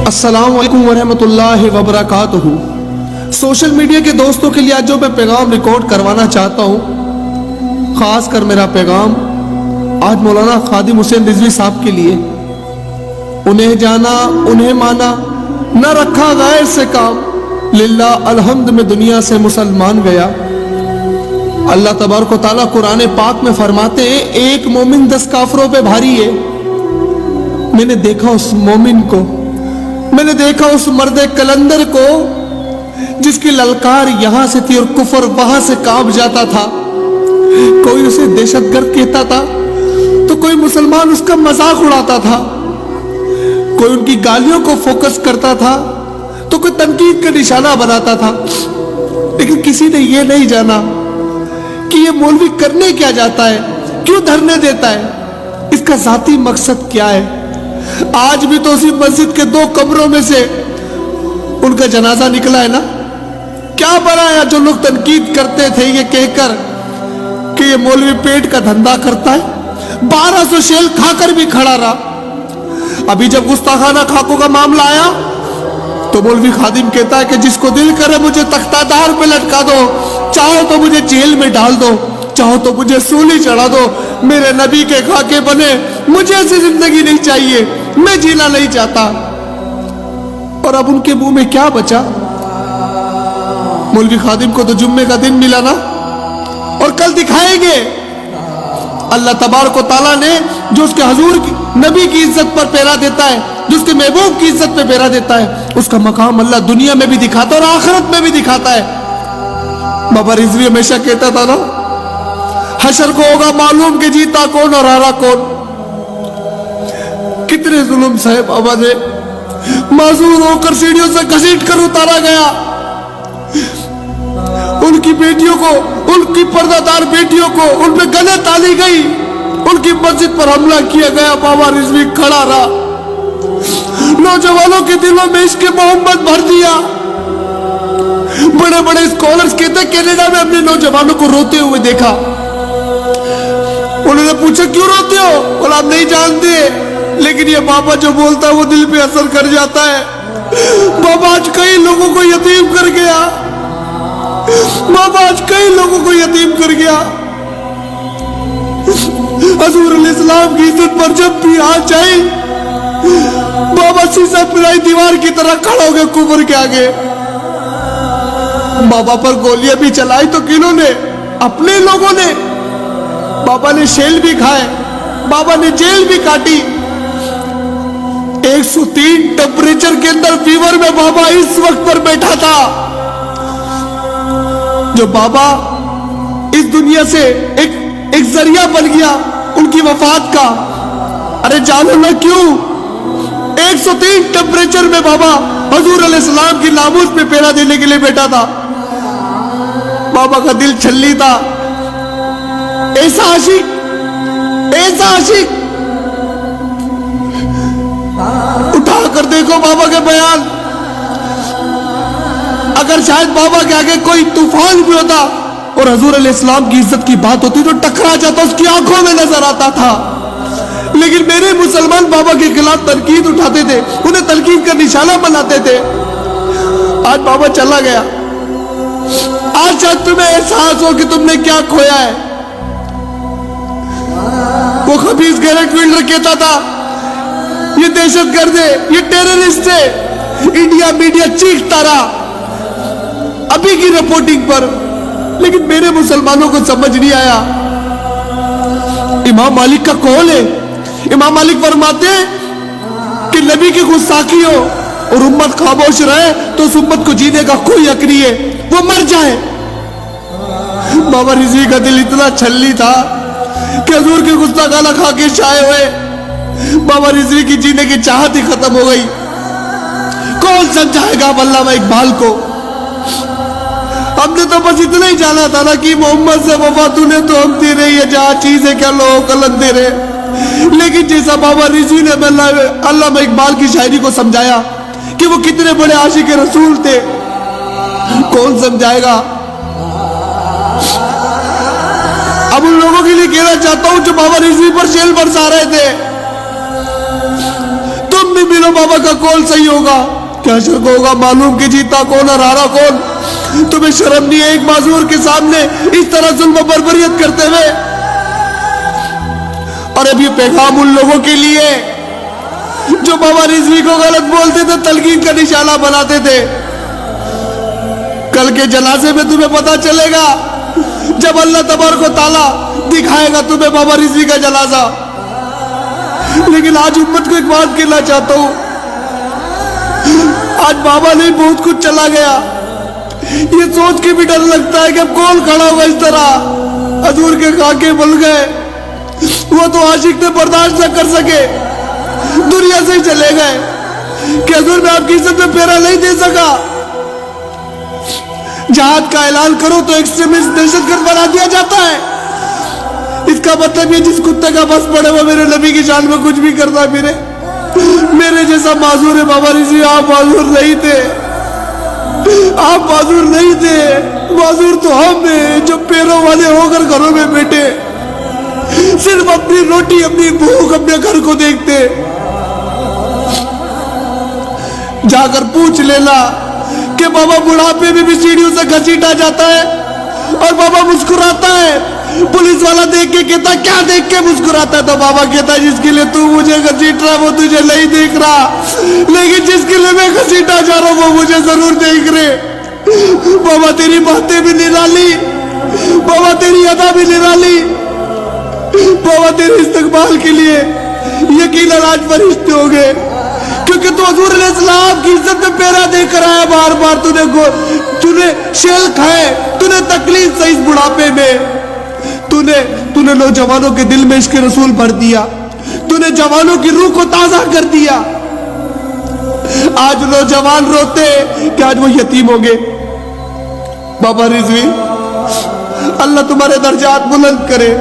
अस्सलाम वालेकुम वरहमतुल्लाहि वबरकातुहू। सोशल मीडिया के दोस्तों के लिए आज जो मैं पैगाम रिकॉर्ड करवाना चाहता हूँ, खास कर मेरा पैगाम आज मौलाना खादिम हुसैन रिजवी साहब के लिए। उन्हें जाना उन्हें माना, न रखा गैर से काम, लिल्लाह अलहम्द में दुनिया से मुसलमान गया। अल्लाह तबारक व तआला कुरान पाक में फरमाते हैं, एक मोमिन 10 काफरों पे भारी है। मैंने देखा उस मोमिन को, मैंने देखा उस मर्दे कलंदर को जिसकी ललकार यहां से थी और कुफर वहां से कांप जाता था। कोई उसे दहशतगर्द कहता था तो कोई मुसलमान उसका मजाक उड़ाता था, कोई उनकी गालियों को फोकस करता था तो कोई तनकीद का निशाना बनाता था। लेकिन किसी ने यह नहीं जाना कि ये मौलवी करने क्या जाता है, क्यों धरने देता है, इसका जाती मकसद क्या है। आज भी तो उसी मस्जिद के 2 कब्रों में से उनका जनाजा निकला है ना। क्या बनाया जो लोग तनकीद करते थे ये कहकर कि ये मौलवी पेट का धंधा करता है, 1200 शेल खाकर भी खड़ा रहा। अभी जब गुस्ताखाना खाकों का मामला आया तो मौलवी खादिम कहता है कि जिसको दिल करे मुझे तख्तादार पे लटका दो, चाहो तो मुझे जेल में डाल दो, चाहो तो मुझे सूली चढ़ा दो, मेरे नबी के खाके बने, मुझे ऐसी जिंदगी नहीं चाहिए, मैं जीना नहीं चाहता। और अब उनके मुंह में क्या बचा। मौलवी खादिम को तो जुम्मे का दिन मिला ना, और कल दिखाएंगे। अल्लाह तबारक व तआला ने जो उसके हुजूर नबी की इज्जत पर पैरा देता है, जो उसके महबूब की इज्जत पे पैरा देता है, उसका मकाम अल्लाह दुनिया में भी दिखाता है और आखिरत में भी दिखाता है। बाबा रिजवी हमेशा कहता था ना, हशर को होगा मालूम कि जीता कौन और हारा कौन। कितने जुल्म सहे बाबा ने, माजूर होकर सीढ़ियों से घसीट कर उतारा गया। उनकी बेटियों को, उनकी पर्दादार बेटियों को उन पे गले ताली गई, उनकी मस्जिद पर हमला किया गया। बाबा रिजवी खड़ा रहा, नौजवानों के दिलों में इश्क मोहब्बत भर दिया। बड़े बड़े स्कॉलर्स कहते कनाडा में अपने नौजवानों को रोते हुए देखा। उन्होंने पूछा क्यों रोते हो, बोला आप नहीं जानते, लेकिन ये बाबा जो बोलता है वो दिल पे असर कर जाता है। बाबा आज कई लोगों को यतीम कर गया, बाबा आज कई लोगों को यतीम कर गया। हुजूर अलैहिस्सलाम की इज्जत पर जब भी आ जाए, बाबा शीशा पिराई दीवार की तरह खड़ा हो गए कुफर के आगे। बाबा पर गोलियां भी चलाई तो किन्होंने, अपने लोगों ने। बाबा ने शेल भी खाए, बाबा ने जेल भी काटी। 103 टेम्परेचर के अंदर फीवर में बाबा इस वक्त पर बैठा था। जो बाबा इस दुनिया से एक जरिया बन गया उनकी वफात का। अरे जानो ना क्यों, 103 टेम्परेचर में बाबा हुजूर अलैहिस्सलाम की नामूस पे पैरा देने के लिए बैठा था। बाबा का दिल छल्ली था। ऐसा आशिक, ऐसा आशिक। उठा कर देखो बाबा के बयान। अगर शायद बाबा के आगे कोई तूफान भी होता और हुजूर अलैहिस्सलाम की इज्जत की बात होती तो टकरा जाता, उसकी आंखों में नजर आता था। लेकिन मेरे मुसलमान बाबा के खिलाफ तनकीद उठाते थे, उन्हें तनकीद का निशाना बनाते थे। आज बाबा चला गया, आज शायद तुम्हें एहसास हो कि तुमने क्या खोया है। वो खबीस गैरेट विल्डर कहता था ये दहशतगर्द है, ये टेररिस्ट है। इंडिया मीडिया चीखता रहा अभी की रिपोर्टिंग पर, लेकिन मेरे मुसलमानों को समझ नहीं आया। इमाम मालिक का कौल है, इमाम मालिक फरमाते हैं कि नबी की गुस्ताखी हो और उम्मत खामोश रहे तो उस उम्मत को जीने का कोई हक नहीं है, वो मर जाए। बाबा रिजवी का दिल इतना छल्ली था कि हुजूर के गुस्ताखाना खा के शाये हुए बाबा रिजवी की जीने की चाहत ही खत्म हो गई। कौन समझाएगा अल्लामा इकबाल को। हमने तो बस इतना ही जाना था ना कि मोहम्मद से वफा तूने तो हम दे रही है, जहाँ चीजें क्या लोग कलंद दे रहे। लेकिन जैसा बाबा रिजवी ने अल्लामा इकबाल की शायरी को समझाया कि वो कितने बड़े आशिक रसूल थे, कौन समझाएगा। अब उन लोगों के लिए कहना चाहता हूं जो बाबा रिजवी पर जेल बरसा रहे थे, तुम भी मिलो बाबा का कौन सही होगा, क्या शक होगा मालूम कि जीता कौन और हारा कौन। तुम्हें शर्म नहीं है एक माजूर के सामने इस तरह जुल्म बर्बरियत करते हुए। और अब ये पैगाम उन लोगों के लिए जो बाबा रिजवी को गलत बोलते थे, तलकीन का निशाना बनाते थे। कल के जनाजे में तुम्हें पता चलेगा जब अल्लाह तबारक व तआला दिखाएगा तुम्हें बाबा रिजवी का जनाजा। लेकिन आज उम्मत को एक बात कहना चाहता हूं, आज बाबा नहीं बहुत कुछ चला गया। ये सोच के भी डर लगता है कि अब कौन खड़ा होगा इस तरह। हजूर के खाके बल गए, वो तो आशिक थे बर्दाश्त न कर सके, दुनिया से ही चले गए कि हजूर मैं आपकी इज्जत में फेरा नहीं दे सका। जहाद का ऐलान करो तो एक्सट्रीमिस्ट दहशतगर्द बना दिया जाता है। इसका मतलब ये जिस कुत्ते का बस पड़े वो मेरे नबी की शान में कुछ भी करता फिरे। मेरे जैसा माजूर है बाबा रिजवी, आप माजूर नहीं थे, आप माजूर नहीं थे। माजूर तो हम हैं जो पैरों वाले होकर घरों में बैठे सिर्फ अपनी रोटी, अपनी भूख, अपने घर को देखते। जाकर पूछ लेना कि बाबा बुढ़ापे में भी सीढ़ियों से घसीटा जाता है और बाबा मुस्कुराता है। पुलिस वाला देख के कहता क्या देख के मुस्कुराता है, तो बाबा कहता जिसके लिए तू मुझे घसीट रहा वो तुझे नहीं देख रहा, लेकिन जिसके लिए मैं घसीटा जा रहा हूं वो मुझे जरूर देख रहे। बाबा तेरी बातें भी निराली, बाबा तेरी अदा भी निराली, बाबा तेरे इस्तकबाल के लिए यकीनन आज फरिश्ते हो गए, क्योंकि तू हजूर अलैहिस्सलाम की इज्जत में पैरा देकर आया। बार बार तूने शेल खाए, तूने तकलीफ सही इस बुढ़ापे में, तूने नौजवानों के दिल में इश्क रसूल भर दिया, तूने जवानों की रूह को ताजा कर दिया। आज नौजवान रोते कि आज वो यतीम हो गए। बाबा रिजवी अल्लाह तुम्हारे दर्जात बुलंद करे,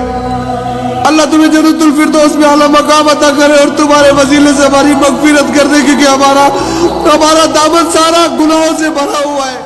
अल्लाह तुम्हें जन्नतुल फिरदौस में आला मकाम अता करे और तुम्हारे वसीले से हमारी मगफिरत कर दे, क्योंकि हमारा दामन सारा गुनाहों से भरा हुआ है।